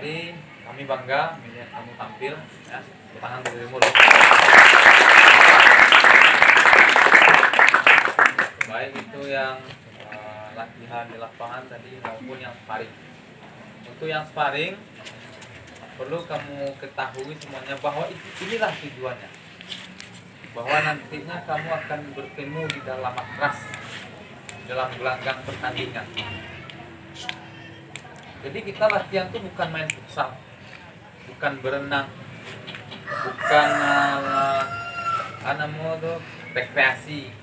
sekali kami bangga melihat kamu tampil ya. Tepuk tangan dirimu loh. Baik itu yang latihan di lapangan tadi maupun yang sparring. Untuk yang sparring perlu kamu ketahui semuanya bahwa inilah tujuannya. Bahwa nantinya kamu akan bertemu di dalam matras, dalam gelanggang pertandingan. Jadi kita latihan tuh bukan main futsal, bukan berenang, bukan rekreasi.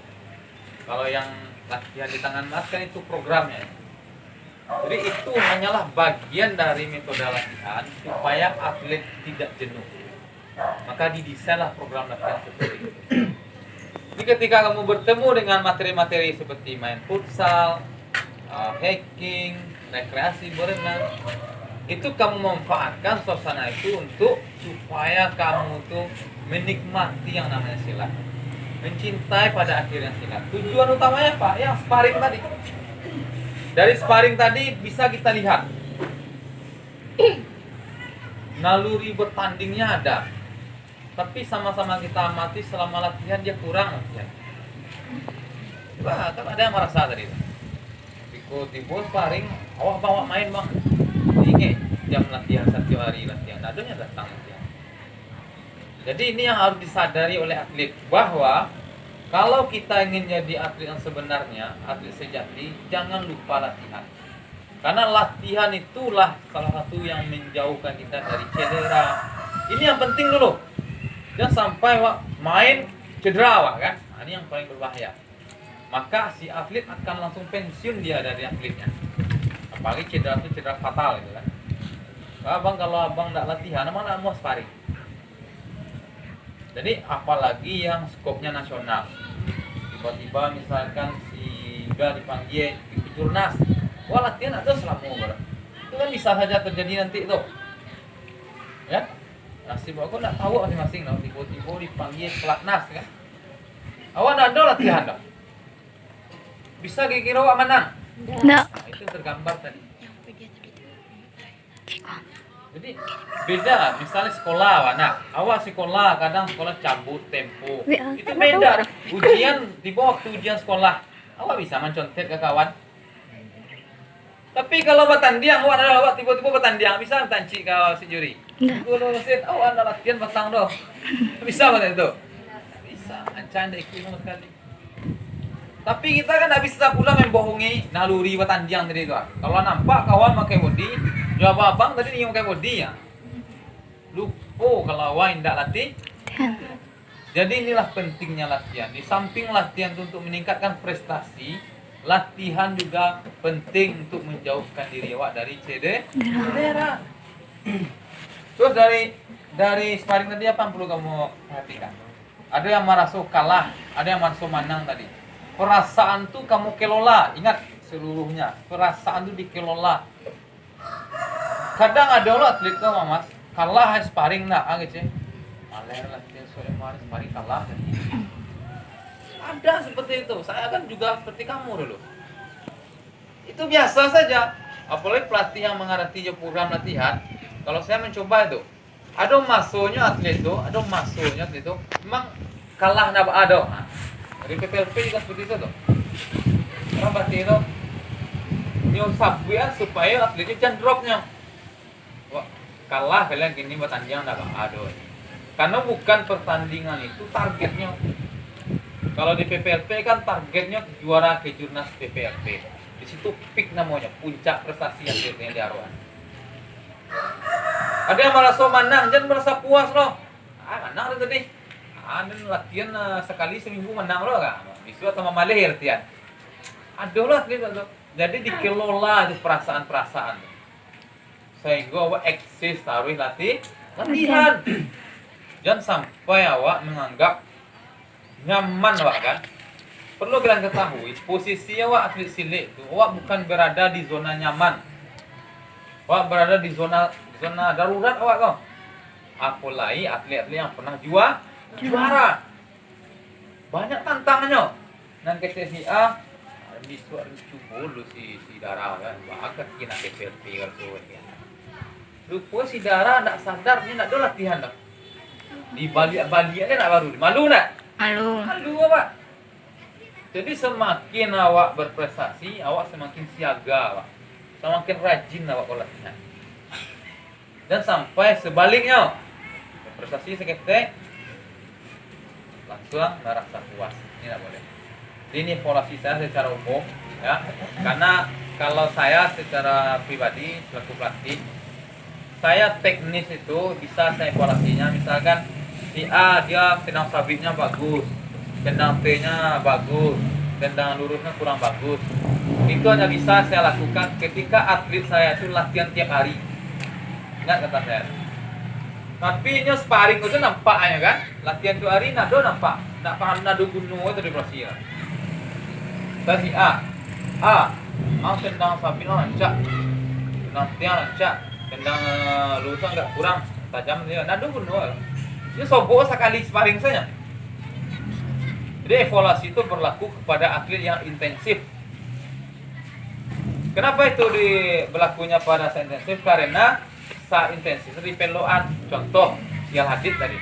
Kalau yang latihan di tangan mas kan itu programnya. Jadi itu hanyalah bagian dari metode latihan supaya atlet tidak jenuh. Maka didesainlah program latihan seperti itu. Jadi ketika kamu bertemu dengan materi-materi seperti main futsal, hiking, rekreasi, berenang, itu kamu memanfaatkan suasana itu untuk supaya kamu tuh menikmati yang namanya silat, mencintai pada akhirnya silat. Tujuan utamanya apa? Yang sparring tadi. Dari sparring tadi bisa kita lihat naluri bertandingnya ada, tapi sama-sama kita amati selama latihan dia kurang latihan. Wah, kan ada yang merasa tadi itu. Tiba-tiba sparring, awak bawa main bang, ingin jam latihan 1 hari latihan, adanya datang latihan. Jadi ini yang harus disadari oleh atlet bahwa kalau kita ingin jadi atlet yang sebenarnya, atlet sejati, jangan lupa latihan. Karena latihan itulah salah satu yang menjauhkan kita dari cedera. Ini yang penting dulu. Jangan sampai main cedera kan? Nah, ini yang paling berbahaya. Maka si atlet akan langsung pensiun dia dari atletnya. Apalagi cedera itu cedera fatal gitu kan. Abang kalau abang tidak latihan, abang tidak mau sparring. Jadi apalagi yang skopnya nasional. Tiba-tiba misalkan si Yuda dipanggil di Jurnas, wah latihan ada selama umur. Itu kan bisa saja terjadi nanti itu. Ya? Nasib aku tidak tahu masing-masing, tiba-tiba dipanggil pelatnas kan. Awak tidak ada latihan dah. Bisa kira awak menang? Tidak. Nah, itu tergambar tadi. Jadi beda, misalnya sekolah, nah awak sekolah kadang sekolah cabut tempo, itu beda. Ujian tiba waktu ujian sekolah, awak bisa mencontek ke kawan. Tapi kalau bertanding, awak tiba-tiba bertanding, bisa tancik ke si juri. Kalau mesin, awak ada latihan batang doh, bisa betul itu? Bisa, canda ikut sama sekali. Tapi kita kan tidak bisa pula membohongi naluri bertanding tadi itu. Kalau nampak kawan pakai body, jawab abang tadi ni pakai body ya. Lupa kalau awak tidak latih. Jadi inilah pentingnya latihan. Di samping latihan untuk meningkatkan prestasi, latihan juga penting untuk menjauhkan diri awak dari cedera. Terus dari sparring tadi apa yang perlu kamu perhatikan? Ada yang merasa kalah, ada yang merasa menang tadi. Perasaan tuh kamu kelola, ingat seluruhnya. Perasaan tuh dikelola. Kadang ada orang atlet tuh mas, kalah sparring nak, gitu ya. Malah latihan soalnya sparring kalah. Ada seperti itu. Saya kan juga seperti kamu dulu. Itu biasa saja. Apalagi pelatih yang mengerti program latihan. Kalau saya mencoba itu, ada masuknya atlet itu, memang kalah napa ada. Dari PPLP juga seperti itu tuh. Orang berarti itu nyusapnya supaya atletnya jangan dropnya. Wah, kalah kalian gini bertanding nggak ada. Karena bukan pertandingan itu targetnya. Kalau di PPLP kan targetnya juara kejurnas PPLP. Di situ peak namanya, puncak prestasi yang diaruhan. Ada yang merasa menang, jangan merasa puas loh. Menang tadi. Ada latihan sekali seminggu menang loh kan. Bisu atau mamalih latihan. Ada lah gitu. Jadi dikelola itu perasaan-perasaan. Sehingga awak eksis taruh latihan. Jangan sampai awak menganggap nyaman awak kan. Perlu kalian ketahui, posisi awak atlet silik itu awak bukan berada di zona nyaman. Awak berada di zona darurat awak kok. Apalagi atlet-atlet yang pernah juara. Banyak tantangannya. Nan KCSIA bisa lucu bolu si darah kan. Bahkan kena PPLP kalau ya. Rupanya si Dara nak sadar ni nak ada latihan dah. Di balik-balik ni nak baru. Malu nak? Malu apa? Jadi semakin awak berprestasi, awak semakin siaga awak. Semakin rajin awak kalau latihan. Dan sampai sebaliknya, berprestasi seketika langsung merasa puas. Ini tak boleh. Ini evaluasi saya secara umum, ya. Karena kalau saya secara pribadi selaku pelatih, saya teknis itu bisa saya evaluasinya. Misalkan si A dia tendang sabitnya bagus, tendang T-nya bagus, tendang lurusnya kurang bagus. Itu hanya bisa saya lakukan ketika atlet saya itu latihan tiap hari. Ingat kata saya. Tapi ini sparring itu nampaknya kan, latihan tiap hari nado nampak, nak paham nado gunung itu depresi ya. Tadi mau tendang sabit lancak, tendang tiang lancak, tendang lurusnya enggak kurang tajam dia, nado gunung. Dia sobok sekali sparring saja. Jadi evaluasi itu berlaku kepada atlet yang intensif. Kenapa itu berlakunya pada saat intensif? Karena saat intensif di peloan. Contoh, si Al-Hadid tadi.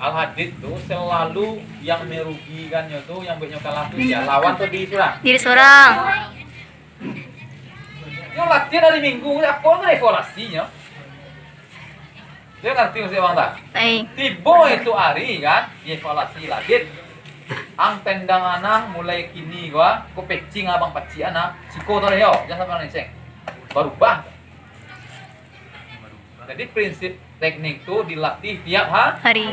Al-Hadid tuh selalu yang merugikannya tuh, yang banyak kalah tuh ya lawan tuh diri seorang. Dia latihan hari Minggu, apa nggak evaluasinya? Dia ngerti maksudnya bang tak? Tiba itu hari kan, evaluasi lagi. Ang tendang anak mulai kini gua, ko pecing abang paci anak, siko tuh yo, jangan sampai ngenceng. Berubah. Jadi prinsip teknik tuh dilatih tiap hari.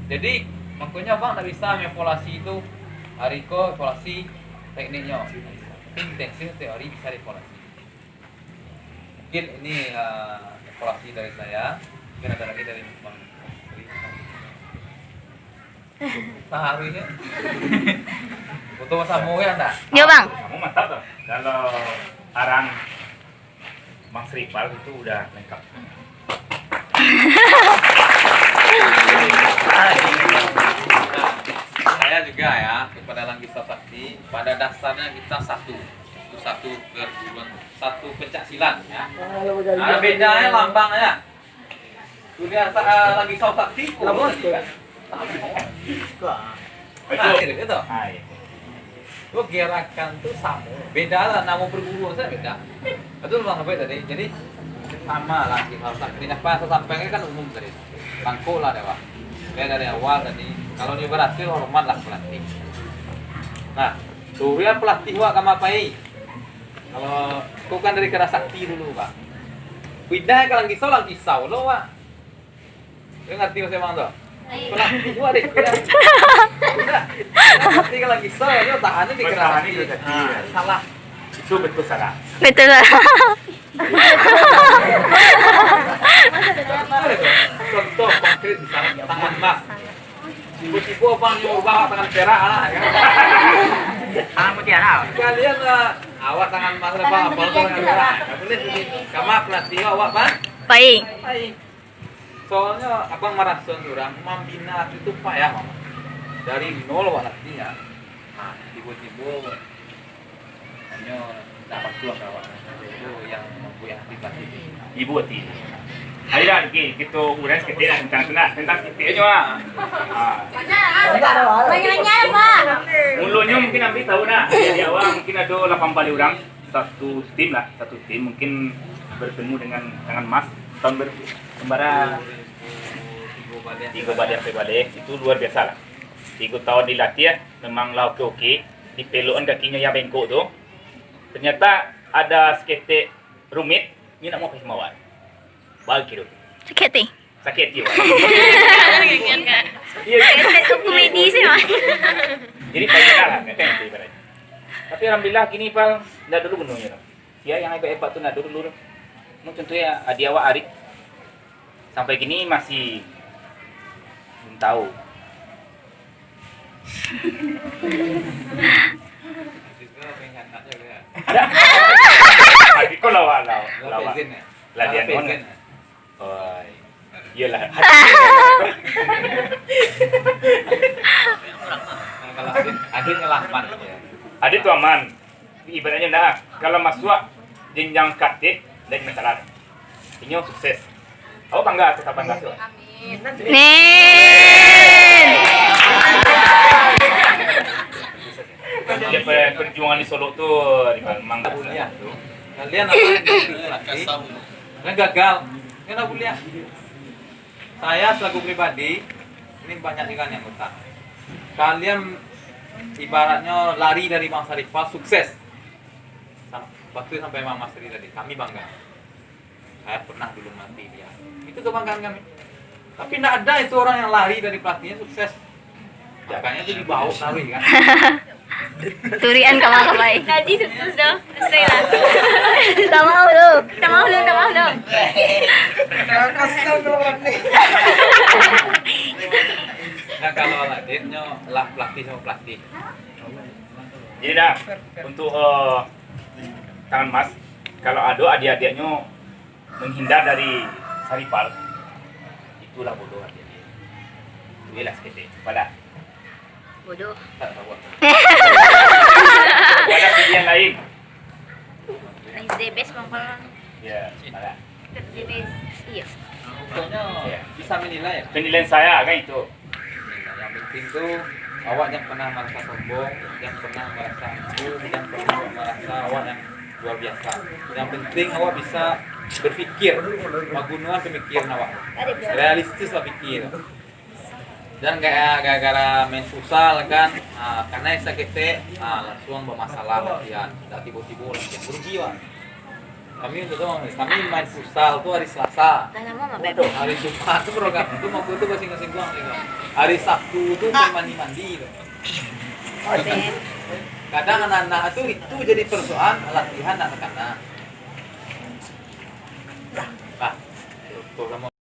Jadi makanya bang tak bisa mengevaluasi itu hari ko evaluasi tekniknya. Intensif teori bisa evaluasi. Mungkin ini evaluasi dari saya. Mungkin ada lagi dari bang. Seharusnya foto sama ya enggak? Iya bang. Kamu mantap tuh. Kalau arang Bang Sripal itu udah lengkap. Saya juga ya kepada Langgisa Sakti. Pada dasarnya kita satu perguruan, satu pencak silat ya. Ada bedanya lambangnya. Dunia Langgisa Sakti kurang kan? Itu. Itu gerakan tuh sama. Beda lah nama perguruan saya beda. Itu bang apa tadi? Jadi sama lah kita sakti. Apa sampai kan umum tadi. Tangko lah dewa. Dia dari awal tadi. Kalau dia berhasil hormat lah pelatih. Nah, durian pelatih wak kama pai. Kalau kau kan dari kera sakti dulu pak. Beda kalau kisau lo wak. Dia ngerti maksudnya bang tuh? Pelatih gua deh kira. Nanti kalau kisah dia tahannya di kerasa salah. Itu betul salah. Betul lah. Contoh konkret misalnya tangan mas. Tiba-tiba bang nyuruh tangan perak lah ya. Tangan mutiara. Kalian awak tangan mas apa tangan perak. Boleh sama pelatih awak bang? Baik. Soalnya abang merasa orang membina itu payah mama. Dari nol waktunya. Nah, tiba-tiba hanya dapat tuang kawan. Itu yang mempunyai hati pelatih. Ibu hati. Hari dah kita urang kita tentang kita aja lah. Banyak-banyak pak. Mulanya mungkin nanti tahu nak. Di awal mungkin ada 8 kali orang satu tim mungkin bertemu dengan Mas tahun kembara 3 balik itu luar biasa lah. 3 tahun dilatih memang lah oke. Di peluan kakinya yang bengkok tu ternyata ada seketik rumit ni nak mau pergi mawar bagi tu sakit dia Itu komedi sih mas. jadi banyak lah kan ibaratnya. Tapi alhamdulillah kini pal dah dulu gunungnya tu dia yang hebat tu nak dulu contohnya adik awak Arif sampai kini masih belum tahu. Adik kau lawa. Ladian on. Oh, iyalah. Kalau adik ngelahman ya. Adik tu aman. Ibaratnya dah kalau masuk jenjang kaktik Lek metalan. Inyo sukses. Aku bangga, tetap bangga sih. Nen. Dia perjuangan di Solo tuh memang Kuliah tuh. Kalian apa yang nanti? Kalian gagal. Kalian kuliah. Saya selaku pribadi ini banyak ikan yang utang. Kalian ibaratnya lari dari masa rival sukses. Waktu sampai Mama Sri tadi, kami bangga. Saya pernah dulu mati dia. Itu kebanggaan kami. Tapi tidak ada itu orang yang lari dari pelatihnya sukses. Makanya itu dibawa lari kan. Turian kamu Tadi terus dong. Selesai lah. Tak mau lu. Tak mau lu, tak mau lu. Nah kalau ladetnya lah pelatih sama pelatih. Jadi dah untuk tangan mas, kalau ada adik-adiknya menghindar dari saripal, itulah bodoh adik-adik. Itulah sekete. Pada Bodoh. tak tahu. pada pilihan lain. Nice day best bang kalau Ya, pada. kerja best. Iya. Pokoknya bisa menilai ya. Penilaian saya kan itu. Yang penting tuh awak yang pernah merasa sombong, yang pernah merasa angkuh, yang pernah merasa awak yang luar biasa. Yang penting awak bisa berpikir, magunuan pemikiran awak, realistis lah pikir. Dan kayak gara-gara main futsal kan, karena sakit langsung bermasalah latihan, tidak tiba-tiba latihan berugi wak. Kami untuk kami main futsal tuh hari Selasa. Dah lama mah beb. Hari Jumat tuh program itu mau tuh basing-basing gua nih. Hari Sabtu tuh main mandi-mandi tuh. Kadang anak-anak itu jadi persoalan latihan anak-anak. Nah, tuh kamu